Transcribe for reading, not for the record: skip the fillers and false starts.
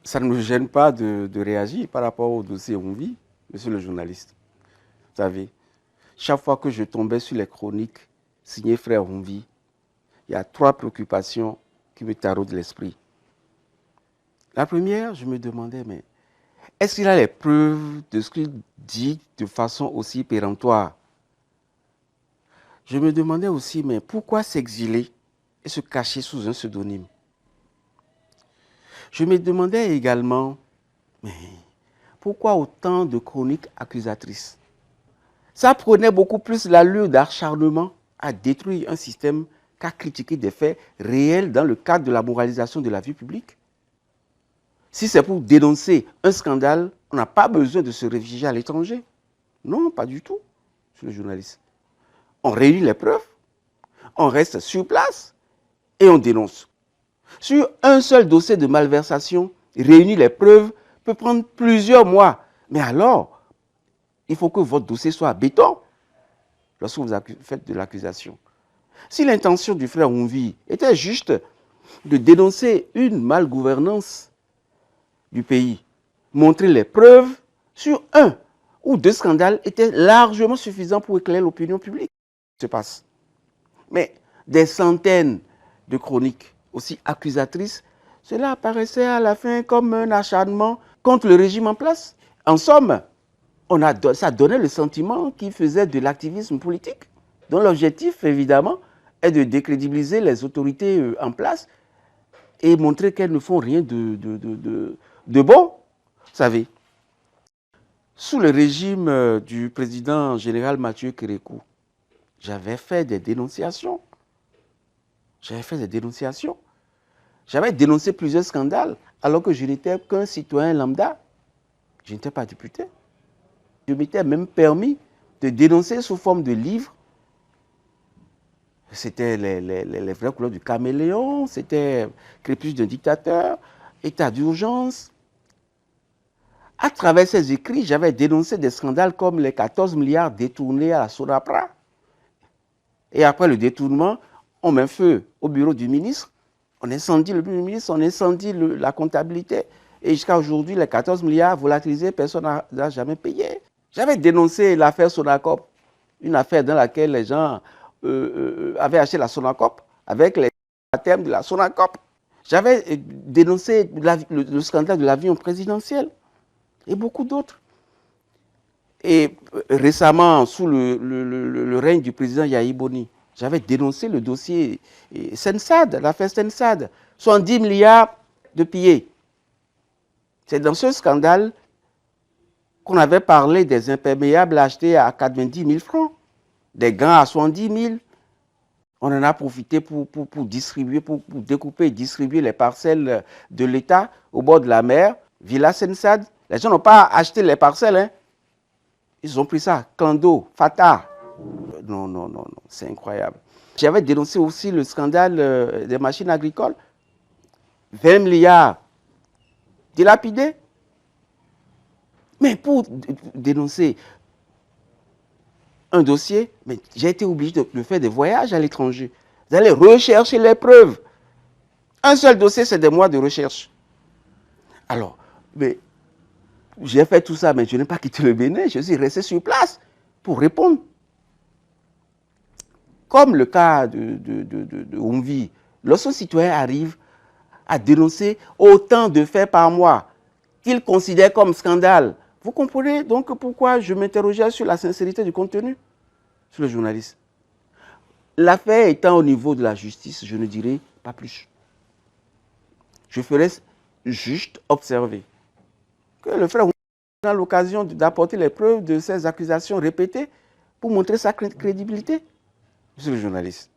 Ça ne me gêne pas de réagir par rapport au dossier Onvi, monsieur le journaliste. Vous savez, chaque fois que je tombais sur les chroniques signées Frère Onvi, il y a 3 préoccupations qui me taraudent l'esprit. La première, je me demandais, mais est-ce qu'il a les preuves de ce qu'il dit de façon aussi péremptoire? Je me demandais aussi, mais pourquoi s'exiler et se cacher sous un pseudonyme? Je me demandais également, mais pourquoi autant de chroniques accusatrices? Ça prenait beaucoup plus l'allure d'acharnement à détruire un système qu'à critiquer des faits réels dans le cadre de la moralisation de la vie publique. Si c'est pour dénoncer un scandale, on n'a pas besoin de se réfugier à l'étranger. Non, pas du tout, monsieur le journaliste. On réunit les preuves, on reste sur place et on dénonce. Sur un seul dossier de malversation, réunir les preuves peut prendre plusieurs mois. Mais alors, il faut que votre dossier soit à béton lorsque vous faites de l'accusation. Si l'intention du frère Onvi était juste de dénoncer une malgouvernance du pays, montrer les preuves sur un ou 2 scandales était largement suffisant pour éclairer l'opinion publique. Se passe. Mais des centaines de chroniques aussi accusatrices, cela apparaissait à la fin comme un acharnement contre le régime en place. En somme, ça donnait le sentiment qu'il faisait de l'activisme politique, dont l'objectif, évidemment, est de décrédibiliser les autorités en place et montrer qu'elles ne font rien de bon. Vous savez, sous le régime du président général Mathieu Kérékou, j'avais fait des dénonciations. J'avais dénoncé plusieurs scandales alors que je n'étais qu'un citoyen lambda. Je n'étais pas député. Je m'étais même permis de dénoncer sous forme de livres. C'était les vraies couleurs du caméléon, c'était Crépus d'un dictateur, état d'urgence. À travers ces écrits, j'avais dénoncé des scandales comme les 14 milliards détournés à la Sonapra. Et après le détournement, on met feu au bureau du ministre, on incendie le bureau du ministre, on incendie la comptabilité. Et jusqu'à aujourd'hui, les 14 milliards volatilisés, personne n'a jamais payé. J'avais dénoncé l'affaire Sonacop, une affaire dans laquelle les gens avaient acheté la Sonacop avec les thèmes de la Sonacop. J'avais dénoncé le scandale de l'avion présidentiel et beaucoup d'autres. Et récemment, sous le règne du président Yahi Boni, j'avais dénoncé le dossier Sensad, l'affaire Sensad, 70 milliards de pillés. C'est dans ce scandale qu'on avait parlé des imperméables achetés à 90 000 francs, des gants à 70 000. On en a profité pour distribuer, pour découper et distribuer les parcelles de l'État au bord de la mer, Villa Sensad. Les gens n'ont pas acheté les parcelles, hein. Ils ont pris ça, Clando, Fatah. Non, c'est incroyable. J'avais dénoncé aussi le scandale des machines agricoles. 20 milliards dilapidés. Mais pour dénoncer un dossier, j'ai été obligé de faire des voyages à l'étranger, d'aller rechercher les preuves. Un seul dossier, c'est des mois de recherche. Alors, j'ai fait tout ça, mais je n'ai pas quitté le Bénin, je suis resté sur place pour répondre. Comme le cas de Onvi, lorsqu'un citoyen arrive à dénoncer autant de faits par mois qu'il considère comme scandale, vous comprenez donc pourquoi je m'interrogeais sur la sincérité du contenu, sur le journaliste. L'affaire étant au niveau de la justice, je ne dirai pas plus. Je ferai juste observer que le frère a l'occasion d'apporter les preuves de ces accusations répétées pour montrer sa crédibilité, monsieur le journaliste.